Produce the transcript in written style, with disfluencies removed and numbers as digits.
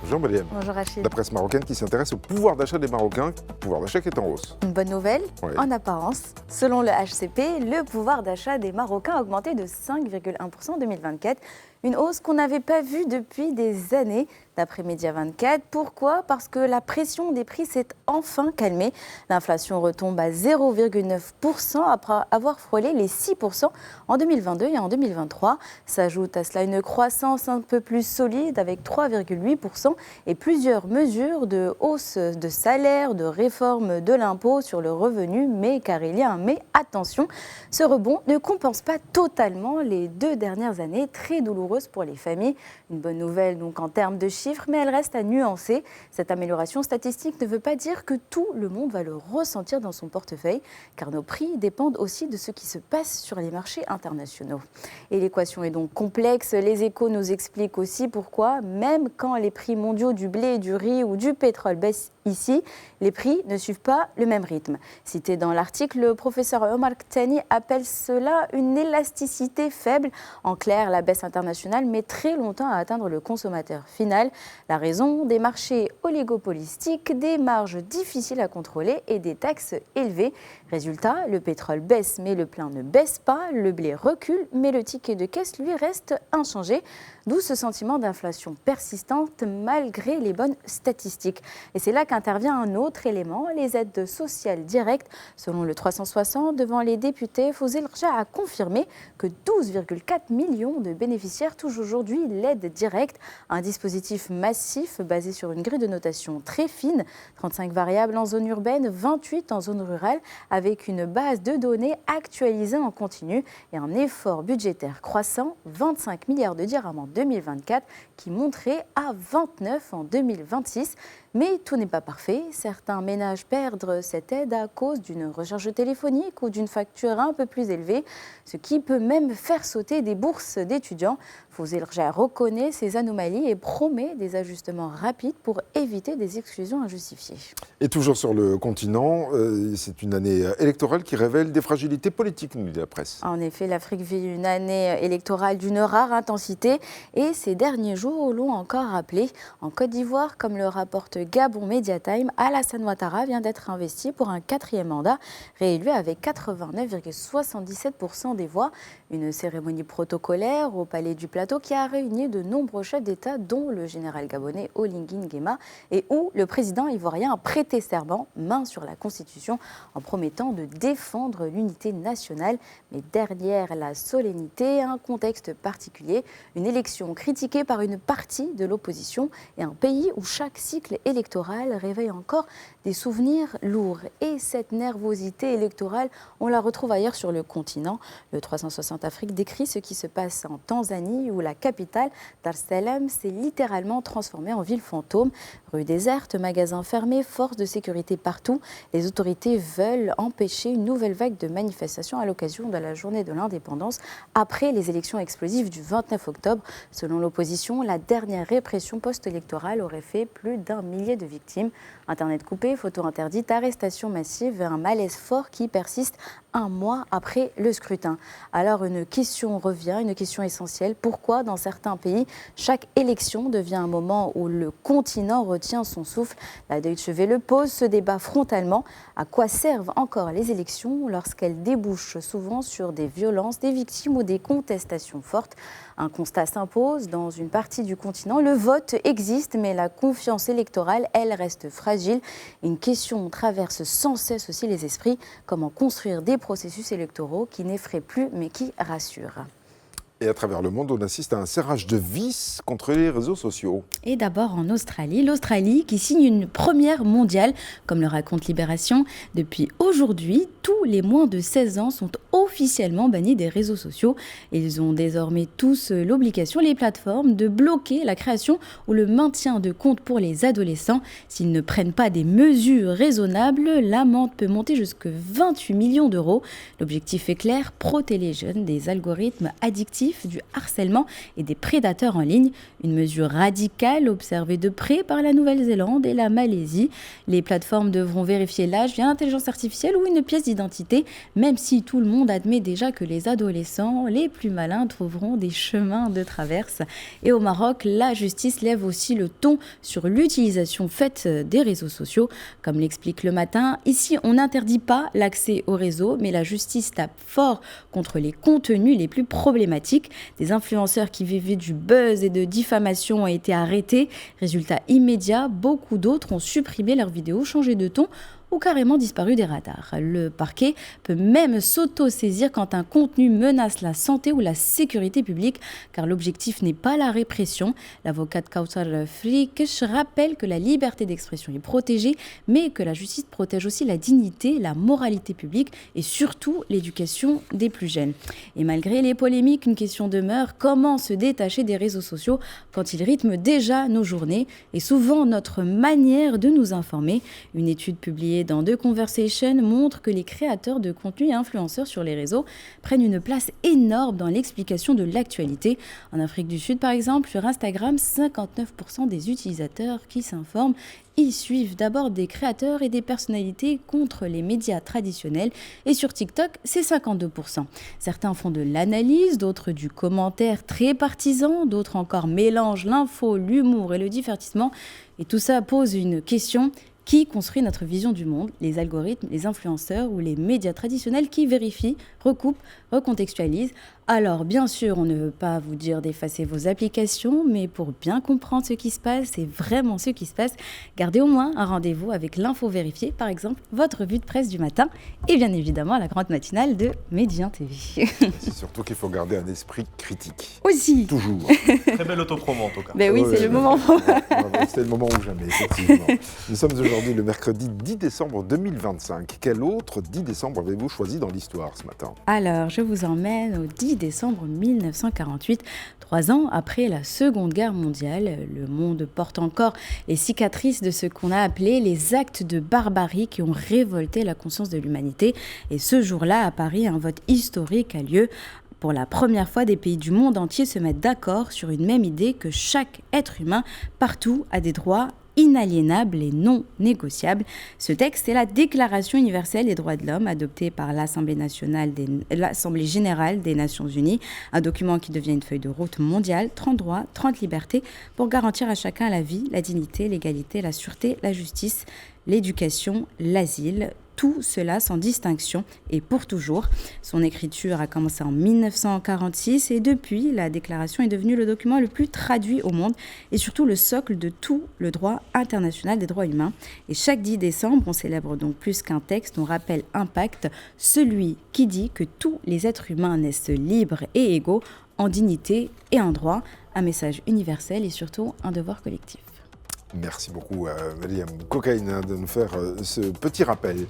Bonjour Mariam. Bonjour Rachid. La presse marocaine qui s'intéresse au pouvoir d'achat des Marocains, pouvoir d'achat qui est en hausse. Une bonne nouvelle, Ouais. en apparence. Selon le HCP, le pouvoir d'achat des Marocains a augmenté de 5,1% en 2024. Une hausse qu'on n'avait pas vue depuis des années, d'après Média 24. Pourquoi ? Parce que la pression des prix s'est enfin calmée. L'inflation retombe à 0,9% après avoir frôlé les 6% en 2022 et en 2023. S'ajoute à cela une croissance un peu plus solide avec 3,8% et plusieurs mesures de hausse de salaire, de réforme de l'impôt sur le revenu. Mais, car il y a un mais, attention, ce rebond ne compense pas totalement les 2 dernières années très douloureuses pour les familles. Une bonne nouvelle donc en termes de chiffres, mais elle reste à nuancer. Cette amélioration statistique ne veut pas dire que tout le monde va le ressentir dans son portefeuille, car nos prix dépendent aussi de ce qui se passe sur les marchés internationaux. Et l'équation est donc complexe. Les Échos nous expliquent aussi pourquoi, même quand les prix mondiaux du blé, du riz ou du pétrole baissent ici, les prix ne suivent pas le même rythme. Cité dans l'article, le professeur Omar Ktani appelle cela une élasticité faible. En clair, la baisse internationale met très longtemps à atteindre le consommateur final. La raison, des marchés oligopolistiques, des marges difficiles à contrôler et des taxes élevées. Résultat, le pétrole baisse mais le plein ne baisse pas, le blé recule mais le ticket de caisse lui reste inchangé. D'où ce sentiment d'inflation persistante malgré les bonnes statistiques. Et c'est là qu'intervient un autre élément, les aides sociales directes. Selon le 360, devant les députés, Fawzi El Rja a confirmé que 12,4 millions de bénéficiaires touchent aujourd'hui l'aide directe. Un dispositif massif basé sur une grille de notation très fine, 35 variables en zone urbaine, 28 en zone rurale, avec une base de données actualisée en continu et un effort budgétaire croissant, 25 milliards de dirhams en 2024, qui monterait à 29 en 2026. Mais tout n'est pas parfait. Certains ménages perdent cette aide à cause d'une recharge téléphonique ou d'une facture un peu plus élevée, ce qui peut même faire sauter des bourses d'étudiants. Fawzi El Rja reconnaît ces anomalies et promet des ajustements rapides pour éviter des exclusions injustifiées. Et toujours sur le continent, c'est une année électorale qui révèle des fragilités politiques, nous dit la presse. En effet, l'Afrique vit une année électorale d'une rare intensité et ces derniers jours l'ont encore rappelé. En Côte d'Ivoire, comme le rapporte Gabon Mediatime, Alassane Ouattara vient d'être investi pour un 4e mandat, réélu avec 89,77% des voix. Une cérémonie protocolaire au Palais du Plateau qui a réuni de nombreux chefs d'État, dont le général gabonais Oligui Nguema, et où le président ivoirien a prêté serment, main sur la Constitution, en promettant de défendre l'unité nationale. Mais derrière la solennité, un contexte particulier, une élection critiquée par une partie de l'opposition et un pays où chaque cycle électoral réveille encore des souvenirs lourds. Et cette nervosité électorale, on la retrouve ailleurs sur le continent. Le 360 Afrique décrit ce qui se passe en Tanzanie, où la capitale, Dar es Salaam, s'est littéralement transformée en ville fantôme. Rues désertes, magasins fermés, forces de sécurité partout. Les autorités veulent empêcher une nouvelle vague de manifestations à l'occasion de la journée de l'indépendance après les élections explosives du 29 octobre. Selon l'opposition, la dernière répression post-électorale aurait fait plus d'1 millier de victimes. Internet coupé, photos interdites, arrestations massives et un malaise fort qui persiste un mois après le scrutin. Alors une question revient, une question essentielle. Pourquoi dans certains pays, chaque élection devient un moment où le continent retient son souffle ? La Deutsche Welle pose ce débat frontalement. À quoi servent encore les élections lorsqu'elles débouchent souvent sur des violences, des victimes ou des contestations fortes ? Un constat s'impose dans une partie du continent. Le vote existe, mais la confiance électorale, elle, reste fragile. Une question traverse sans cesse aussi les esprits. Comment construire des processus électoraux qui n'effraient plus, mais qui rassurent ? Et à travers le monde, on assiste à un serrage de vis contre les réseaux sociaux. Et d'abord en Australie, l'Australie qui signe une première mondiale, comme le raconte Libération. Depuis aujourd'hui, tous les moins de 16 ans sont officiellement bannis des réseaux sociaux. Ils ont désormais tous l'obligation, les plateformes, de bloquer la création ou le maintien de comptes pour les adolescents. S'ils ne prennent pas des mesures raisonnables, l'amende peut monter jusqu'à 28 millions d'euros. L'objectif est clair, protéger les jeunes des algorithmes addictifs massif du harcèlement et des prédateurs en ligne. Une mesure radicale observée de près par la Nouvelle-Zélande et la Malaisie. Les plateformes devront vérifier l'âge via l'intelligence artificielle ou une pièce d'identité, même si tout le monde admet déjà que les adolescents les plus malins trouveront des chemins de traverse. Et au Maroc, la justice lève aussi le ton sur l'utilisation faite des réseaux sociaux. Comme l'explique Le Matin, ici on n'interdit pas l'accès aux réseaux, mais la justice tape fort contre les contenus les plus problématiques. Des influenceurs qui vivaient du buzz et de diffamation ont été arrêtés. Résultat immédiat, beaucoup d'autres ont supprimé leurs vidéos, changé de ton ou carrément disparu des radars. Le parquet peut même s'auto-saisir quand un contenu menace la santé ou la sécurité publique, car l'objectif n'est pas la répression. L'avocate Kauthar Frikish rappelle que la liberté d'expression est protégée, mais que la justice protège aussi la dignité, la moralité publique et surtout l'éducation des plus jeunes. Et malgré les polémiques, une question demeure: comment se détacher des réseaux sociaux quand ils rythment déjà nos journées et souvent notre manière de nous informer? Une étude publiée dans The Conversation montre que les créateurs de contenu et influenceurs sur les réseaux prennent une place énorme dans l'explication de l'actualité. En Afrique du Sud, par exemple, sur Instagram, 59% des utilisateurs qui s'informent y suivent d'abord des créateurs et des personnalités contre les médias traditionnels. Et sur TikTok, c'est 52%. Certains font de l'analyse, d'autres du commentaire très partisan, d'autres encore mélangent l'info, l'humour et le divertissement. Et tout ça pose une question: qui construit notre vision du monde? Les algorithmes, les influenceurs ou les médias traditionnels qui vérifient, recoupent, recontextualisent? Alors, bien sûr, on ne veut pas vous dire d'effacer vos applications, mais pour bien comprendre ce qui se passe, et vraiment ce qui se passe, gardez au moins un rendez-vous avec l'info vérifiée, par exemple votre revue de presse du matin, et bien évidemment la grande matinale de Medi 1 TV. C'est surtout qu'il faut garder un esprit critique. Aussi. Toujours. Très belle autopromo en tout cas. Ben oui, c'est le moment. C'est le moment ou jamais, effectivement. Nous sommes aujourd'hui le mercredi 10 décembre 2025. Quel autre 10 décembre avez-vous choisi dans l'histoire ce matin? Alors, je vous emmène au 10 décembre 1948, 3 ans après la Seconde Guerre mondiale. Le monde porte encore les cicatrices de ce qu'on a appelé les actes de barbarie qui ont révolté la conscience de l'humanité. Et ce jour-là, à Paris, un vote historique a lieu. Pour la première fois, des pays du monde entier se mettent d'accord sur une même idée, que chaque être humain, partout, a des droits inaliénable et non négociable. Ce texte est la Déclaration universelle des droits de l'homme, adoptée par l'Assemblée générale des Nations unies, un document qui devient une feuille de route mondiale: 30 droits, 30 libertés, pour garantir à chacun la vie, la dignité, l'égalité, la sûreté, la justice, l'éducation, l'asile. Tout cela sans distinction et pour toujours. Son écriture a commencé en 1946 et depuis, la déclaration est devenue le document le plus traduit au monde et surtout le socle de tout le droit international des droits humains. Et chaque 10 décembre, on célèbre donc plus qu'un texte, on rappelle un pacte, celui qui dit que tous les êtres humains naissent libres et égaux en dignité et en droit. Un message universel et surtout un devoir collectif. Merci beaucoup, Mariam Kocaïna, de nous faire ce petit rappel.